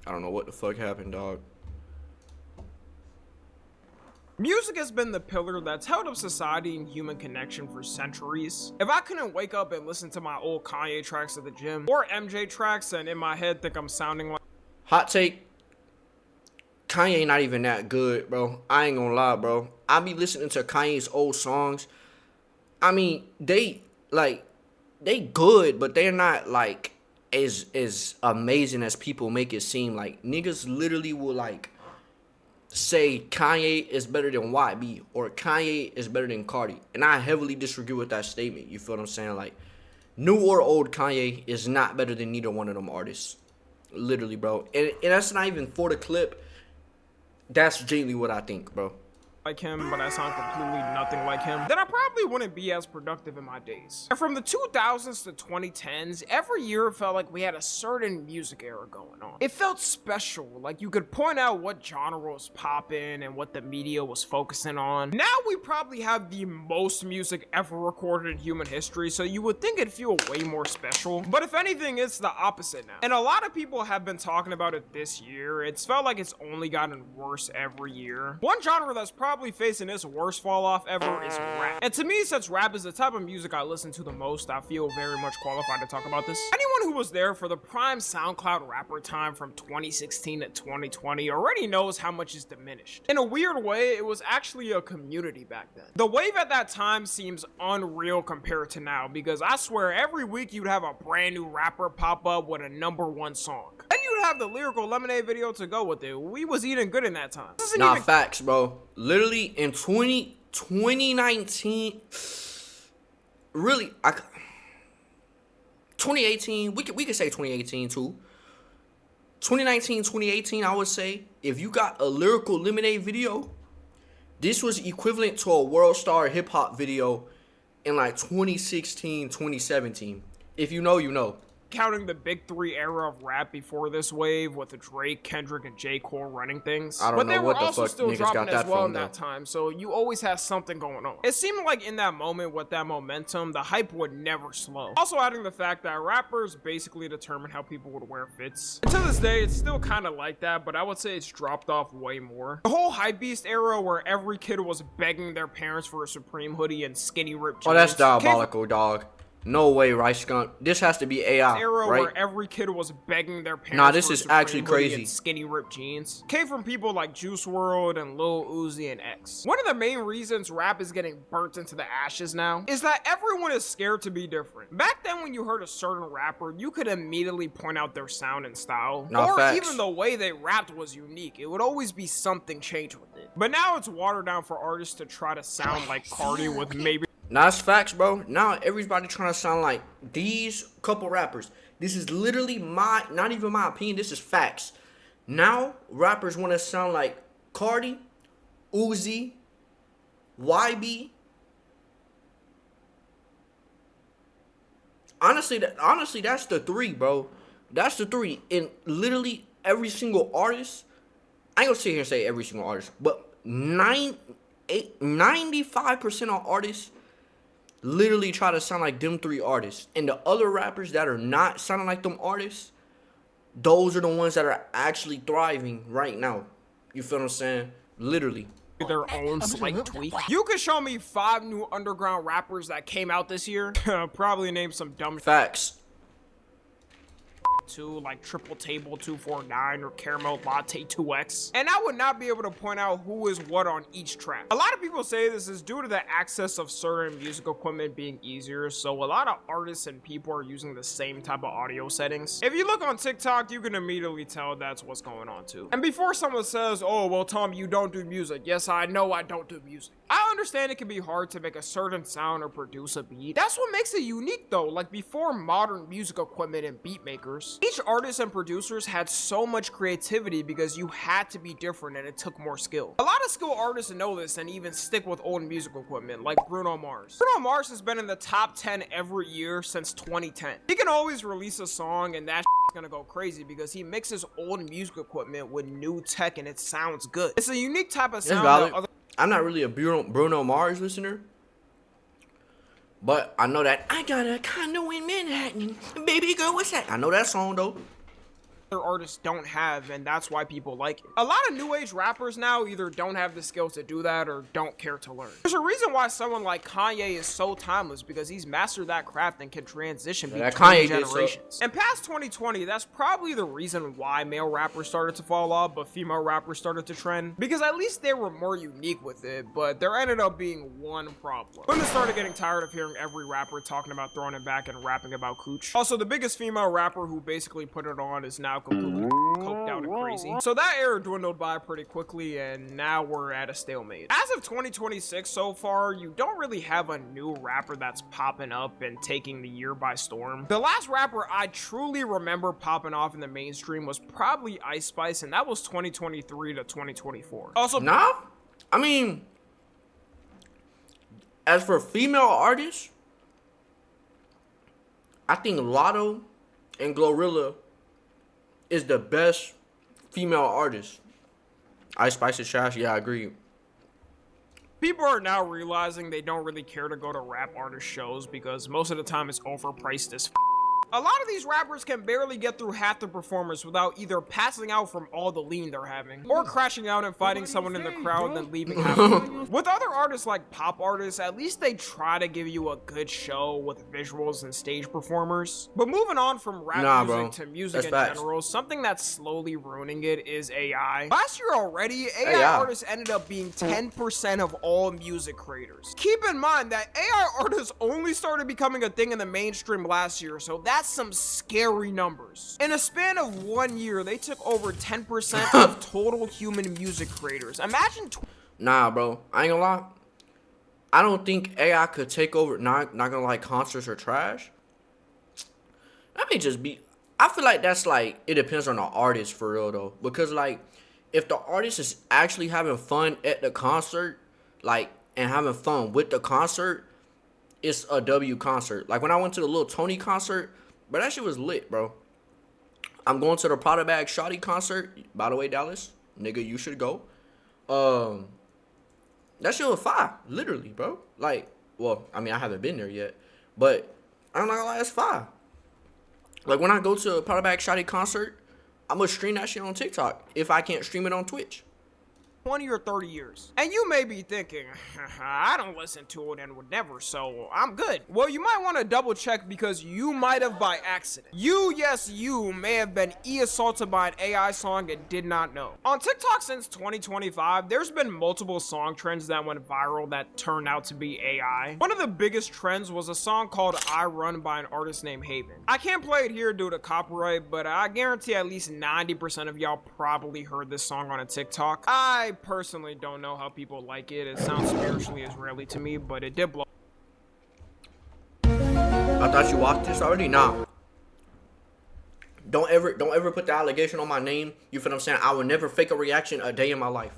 I don't know what the fuck happened, dog. Music has been the pillar that's held up society and human connection for centuries. If I couldn't wake up and listen to my old Kanye tracks at the gym, or MJ tracks, and in my head think I'm sounding like... Hot take. Kanye not even that good, bro. I ain't gonna lie, bro. I be listening to Kanye's old songs. I mean, they good, but they're not like as amazing as people make it seem. Like niggas literally will like say Kanye is better than YB or Kanye is better than Cardi, and I heavily disagree with that statement. You feel what I'm saying? Like, new or old Kanye is not better than neither one of them artists. Literally, bro. And that's not even for the clip. That's genuinely what I think, bro. him, but I sound completely nothing like him, then I probably wouldn't be as productive in my days. And from the 2000s to 2010s, every year it felt like we had a certain music era going on. It felt special, like you could point out what genre was popping and what the media was focusing on. Now we probably have the most music ever recorded in human history, so you would think it'd feel way more special. But if anything, it's the opposite now. And a lot of people have been talking about it this year. It's felt like it's only gotten worse every year. One genre that's probably facing its worst fall off ever is rap. And to me, since rap is the type of music I listen to the most, I feel very much qualified to talk about this. Anyone who was there for the prime SoundCloud rapper time from 2016 to 2020 already knows how much is diminished. In a weird way, it was actually a community back then. The wave at that time seems unreal compared to now, because I swear every week you'd have a brand new rapper pop up with a #1 song. And you'd have the Lyrical Lemonade video to go with it. We was eating good in that time. Nah, facts, bro. Literally in 2019, really, 2018, we could say 2018 too. 2019, 2018, I would say, if you got a Lyrical Lemonade video, this was equivalent to a World Star Hip Hop video in like 2016, 2017. If you know, you know. Counting the big three era of rap before this wave with the Drake, Kendrick, and J. Cole running things. I don't but know they what were the also fuck still niggas dropping got that as well from, in that time, so you always had something going on. It seemed like in that moment with that momentum, the hype would never slow. Also adding the fact that rappers basically determine how people would wear fits. And to this day, it's still kind of like that, but I would say it's dropped off way more. The whole Hypebeast era where every kid was begging their parents for a Supreme hoodie and skinny ripped jeans. Oh, that's diabolical, dog. No way, Rice Skunk. This has to be AI, era right? Where every kid was begging their parents. Nah, this for is actually crazy. And skinny ripped jeans came from people like Juice WRLD and Lil Uzi and X. One of the main reasons rap is getting burnt into the ashes now is that everyone is scared to be different. Back then, when you heard a certain rapper, you could immediately point out their sound and style, Nah, or facts. even the way they rapped was unique. It would always be something changed with it. But now it's watered down for artists to try to sound like Cardi with maybe. Nah, it's facts, bro. Now everybody trying to sound like these couple rappers. This is literally not even my opinion. This is facts. Now rappers want to sound like Cardi, Uzi, YB. Honestly, that's the three, bro. That's the three. And literally every single artist, I ain't gonna sit here and say every single artist, but 95% of artists literally try to sound like them three artists. And the other rappers that are not sounding like them artists, those are the ones that are actually thriving right now. You feel what I'm saying? Literally. Their own slight tweak. You could show me 5 new underground rappers that came out this year. Probably name some dumb Facts. like Triple Table 249 or Caramel Latte 2X, and I would not be able to point out who is what on each track. A lot of people say this is due to the access of certain music equipment being easier, so a lot of artists and people are using the same type of audio settings. If you look on TikTok, you can immediately tell that's what's going on too. And before someone says, oh well Tom, you don't do music, yes I know I don't do music. I understand it can be hard to make a certain sound or produce a beat. That's what makes it unique though. Like before modern music equipment and beat makers, each artist and producers had so much creativity because you had to be different and it took more skill. A lot of skilled artists know this and even stick with old music equipment, like Bruno Mars. Bruno Mars has been in the top 10 every year since 2010. He can always release a song and that is gonna go crazy because he mixes old music equipment with new tech and it sounds good. It's a unique type of sound that other. I'm not really a Bruno Mars listener, but I know that I got a condo in Manhattan. Baby girl, what's that? I know that song though. artists don't have, and that's why people like it. A lot of new age rappers now either don't have the skills to do that or don't care to learn. There's a reason why someone like Kanye is so timeless, because he's mastered that craft and can transition between generations. And past 2020, that's probably the reason why male rappers started to fall off, but female rappers started to trend, because at least they were more unique with it, but there ended up being one problem. Women started getting tired of hearing every rapper talking about throwing it back and rapping about cooch. Also, the biggest female rapper who basically put it on is now completely coked out and crazy. So that era dwindled by pretty quickly, and now we're at a stalemate. As of 2026 so far, you don't really have a new rapper that's popping up and taking the year by storm. The last rapper I truly remember popping off in the mainstream was probably Ice Spice, and that was 2023 to 2024. Also, nah, I mean, as for female artists, I think Lotto and Glorilla is the best female artist. Ice Spice is trash. Yeah, I agree. people are now realizing they don't really care to go to rap artist shows because most of the time it's overpriced as f. A lot of these rappers can barely get through half the performance without either passing out from all the lean they're having, or crashing out and fighting someone in the crowd and then leaving halfway. With other artists like pop artists, at least they try to give you a good show with visuals and stage performers. But moving on from rap music to music in general, something that's slowly ruining it is AI. Last year already, AI artists ended up being 10% of all music creators. Keep in mind that AI artists only started becoming a thing in the mainstream last year, so that's some scary numbers. In a span of 1 year, they took over 10% of total human music creators. Imagine. Nah, bro. I ain't gonna lie. I don't think AI could take over. Not gonna lie, concerts are trash. That may just be. I feel like that's like, it depends on the artist for real though. Because like, if the artist is actually having fun at the concert, like, and having fun with the concert, it's a W concert. Like when I went to the Lil Tony concert, but that shit was lit, bro. I'm going to the Prada Bag Shawty concert. By the way, Dallas, nigga, you should go. That shit was fire, literally, bro. Like, well, I mean, I haven't been there yet, but I'm not gonna lie, it's fire. Like when I go to a Prada Bag Shawty concert, I'm gonna stream that shit on TikTok if I can't stream it on Twitch. 20 or 30 years. And you may be thinking, I don't listen to it and would never, so I'm good. Well, you might want to double check because you might have by accident. Yes, you may have been assaulted by an AI song and did not know. On TikTok since 2025, there's been multiple song trends that went viral that turned out to be AI. One of the biggest trends was a song called I Run by an artist named Haven. I can't play it here due to copyright, but I guarantee at least 90% of y'all probably heard this song on a TikTok. I personally don't know how people like it. It sounds spiritually Israeli to me, but it did blow. I thought you watched this already. Nah. Don't ever put the allegation on my name. You feel what I'm saying? I will never fake a reaction a day in my life.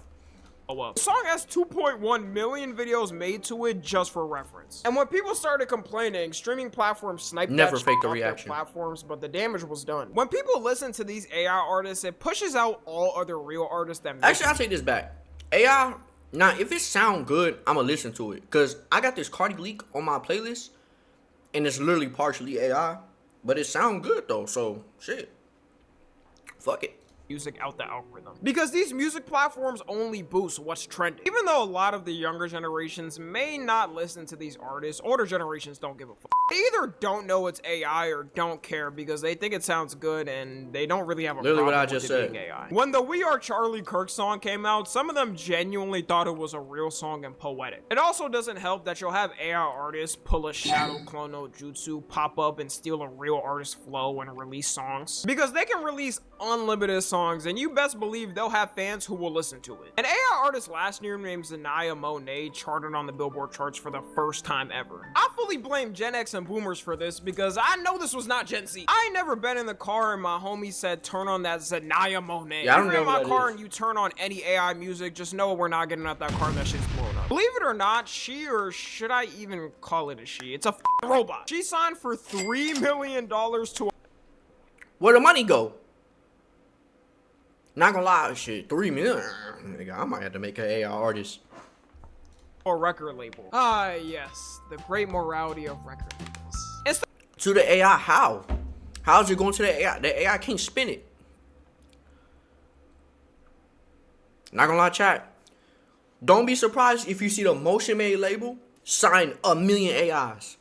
The song has 2.1 million videos made to it just for reference. And when people started complaining, streaming platforms sniped that shit off their platforms, but the damage was done. When people listen to these AI artists, it pushes out all other real artists that make Actually, I'll take this back. AI, now if it sound good, I'ma listen to it. Cause I got this Cardi leak on my playlist, and it's literally partially AI, but it sound good though, so shit. Fuck it. Music out the algorithm, because these music platforms only boost what's trending. Even though a lot of the younger generations may not listen to these artists, older generations don't give a fuck. They either don't know it's AI or don't care because they think it sounds good and they don't really have a problem with it being AI. When the We Are Charlie Kirk song came out, some of them genuinely thought it was a real song and poetic. It also doesn't help that you'll have AI artists pull a Shadow Clone no Jutsu, pop up and steal a real artist's flow and release songs, because they can release unlimited songs, and you best believe they'll have fans who will listen to it. An AI artist last year named Jaymotionmade charted on the Billboard charts for the first time ever. I fully blame Gen X and Boomers for this because I know this was not Gen Z. I ain't never been in the car and my homie said turn on that Jaymotionmade. Yeah, if you're in my car and you turn on any AI music, just know we're not getting out that car and that shit's blown up. Believe it or not, she, or should I even call it a she, it's a robot. She signed for $3 million to Where'd the money go? Not gonna lie, shit, 3 million. Nigga, I might have to make an AI artist. a record label. Yes, the great morality of record labels. To the AI, how? How's it going to the AI? The AI can't spin it. Not gonna lie, chat. Don't be surprised if you see the Motion Made label sign 1,000,000 AIs.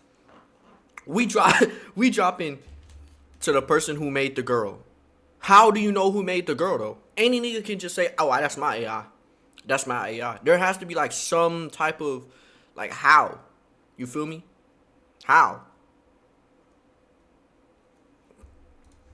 We drop we dropping to the person who made the girl. How do you know who made the girl though? Any nigga can just say, "Oh, that's my AI. That's my AI." There has to be like some type of like how. You feel me? How?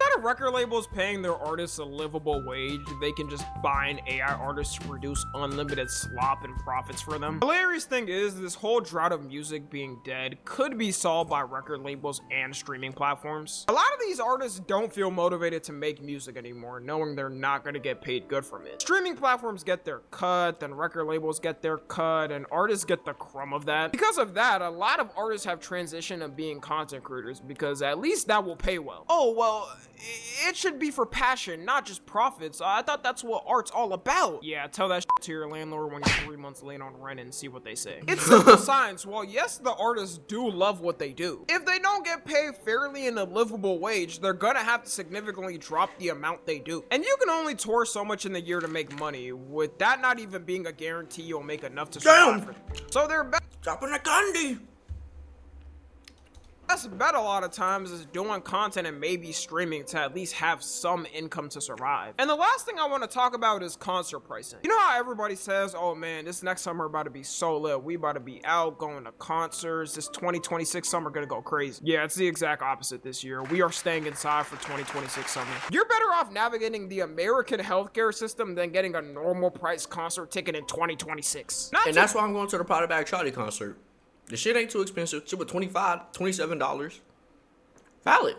Instead of record labels paying their artists a livable wage, they can just buy an AI artist to produce unlimited slop and profits for them. The hilarious thing is, this whole drought of music being dead could be solved by record labels and streaming platforms. A lot of these artists don't feel motivated to make music anymore, knowing they're not going to get paid good from it. Streaming platforms get their cut, then record labels get their cut, and artists get the crumb of that. Because of that, a lot of artists have transitioned to being content creators, because at least that will pay well. Oh, well, it should be for passion, not just profits. I thought that's what art's all about. Yeah, tell that shit to your landlord when you're 3 months late on rent and see what they say. It's simple science. While yes, the artists do love what they do, if they don't get paid fairly in a livable wage, they're gonna have to significantly drop the amount they do. And you can only tour so much in the year to make money, with that not even being a guarantee you'll make enough to survive. So they're dropping a candy. best bet a lot of times is doing content and maybe streaming to at least have some income to survive. And the last thing I want to talk about is concert pricing. You know how everybody says, oh man, this next summer about to be so lit, we about to be out going to concerts, this 2026 summer gonna go crazy. Yeah, it's the exact opposite this year. We are staying inside for 2026 summer. You're better off navigating the American healthcare system than getting a normal price concert ticket in 2026. And that's why I'm going to the Prada Bag Charlie concert. The shit ain't too expensive. Shit was $25, $27. Valid.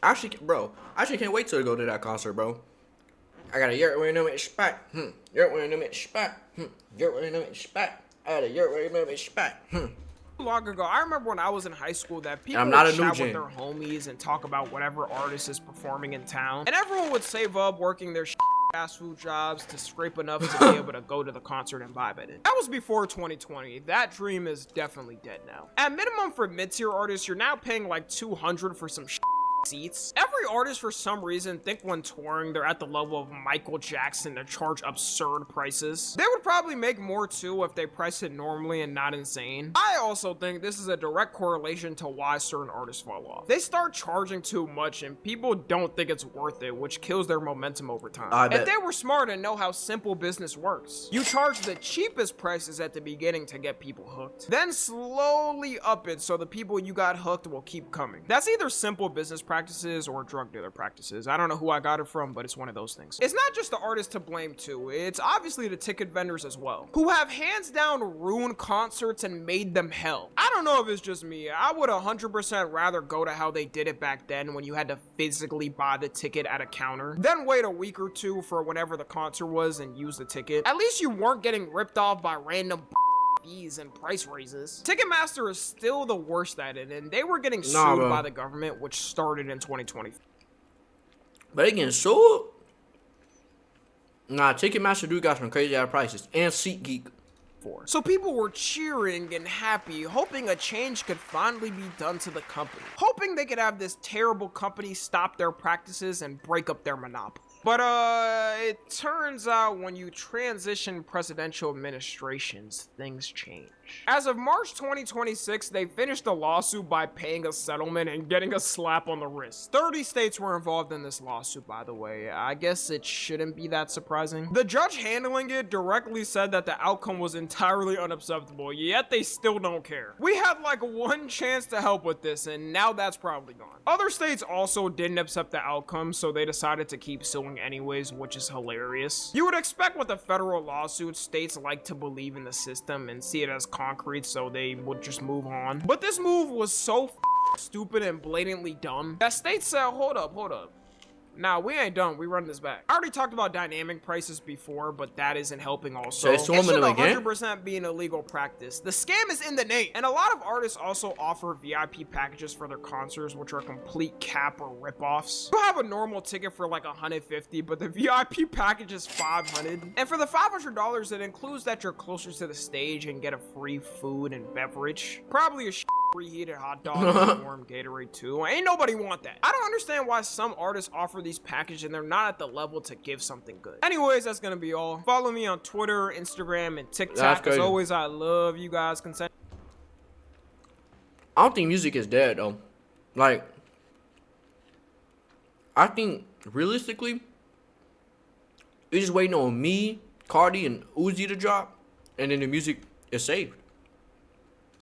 Actually, bro, I actually can't wait to go to that concert, bro. I got a yurt wearing them at spot. Yurt wearing them at spot. Yurt wearing them at spot. I got a yurt wearing them at spot. Long ago, I remember when I was in high school that people I'm not would a new chat gen. with their homies and talk about whatever artist is performing in town. And everyone would save up working their fast food jobs to scrape enough to be able to go to the concert and vibe at it. That was before 2020. That dream is definitely dead now. At minimum for mid-tier artists, you're now paying like $200 for some seats. Every artist for some reason think when touring they're at the level of Michael Jackson to charge absurd prices. They would probably make more too if they price it normally and not insane. I also think this is a direct correlation to why certain artists fall off. They start charging too much and people don't think it's worth it, which kills their momentum over time. If they were smart and know how simple business works, you charge the cheapest prices at the beginning to get people hooked, then slowly up it so the people you got hooked will keep coming. That's either simple business practices or drug dealer practices. I don't know who I got it from, but it's one of those things. It's not just the artists to blame too. It's obviously the ticket vendors as well, who have hands down ruined concerts and made them hell. I don't know if it's just me. I would 100% rather go to how they did it back then when you had to physically buy the ticket at a counter, then wait a week or two for whenever the concert was and use the ticket. At least you weren't getting ripped off by random fees and price raises. Ticketmaster is still the worst at it, and they were getting sued by the government, which started in 2020. But they getting sued? Nah, Ticketmaster do got some crazy ass prices. And SeatGeek. So people were cheering and happy, hoping a change could finally be done to the company. Hoping they could have this terrible company stop their practices and break up their monopoly. But it turns out when you transition presidential administrations, things change. As of March 2026, they finished the lawsuit by paying a settlement and getting a slap on the wrist. 30 states were involved in this lawsuit, by the way. I guess it shouldn't be that surprising. The judge handling it directly said that the outcome was entirely unacceptable, yet they still don't care. We had like one chance to help with this, and now that's probably gone. Other states also didn't accept the outcome, so they decided to keep suing anyways, which is hilarious. You would expect with a federal lawsuit, states like to believe in the system and see it as concrete, so they would just move on. But this move was so stupid and blatantly dumb that states said, hold up. Nah, we ain't done. We run this back. I already talked about dynamic prices before, but that isn't helping also. It should 100% be an illegal practice. The scam is in the name. And a lot of artists also offer VIP packages for their concerts, which are complete cap or ripoffs. You have a normal ticket for like $150, but the VIP package is $500. And for the $500, it includes that you're closer to the stage and get a free food and beverage. Probably a preheated hot dog and warm Gatorade too. Ain't nobody want that. I don't understand why some artists offer these packages and they're not at the level to give something good. Anyways, that's gonna be all. Follow me on Twitter, Instagram, and TikTok. As always, I love you guys. Consent. I don't think music is dead though. Like, I think realistically, you're just waiting on me, Cardi, and Uzi to drop, and then the music is saved.